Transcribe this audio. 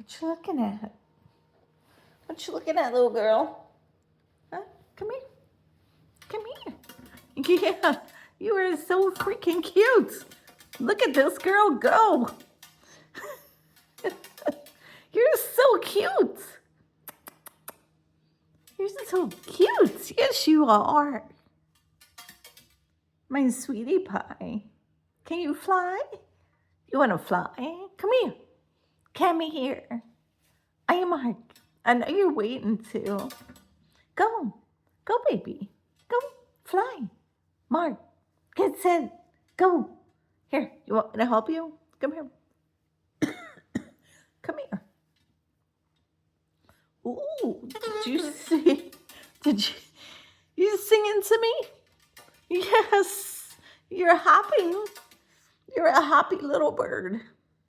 What you looking at? What you looking at, little girl? Huh? Come here. Come here. Yeah, you are so freaking cute. Look at this girl go. You're so cute. You're so cute. Yes, you are. My sweetie pie. Can you fly? You want to fly? Come here. Come here. I am Mark. I know you're waiting to. Go. Go, baby. Go. Fly. Mark. Get set. Go. Here. You want me to help you? Come here. Come here. Ooh. Did you see? Did you singing to me? Yes. You're happy. You're a happy little bird.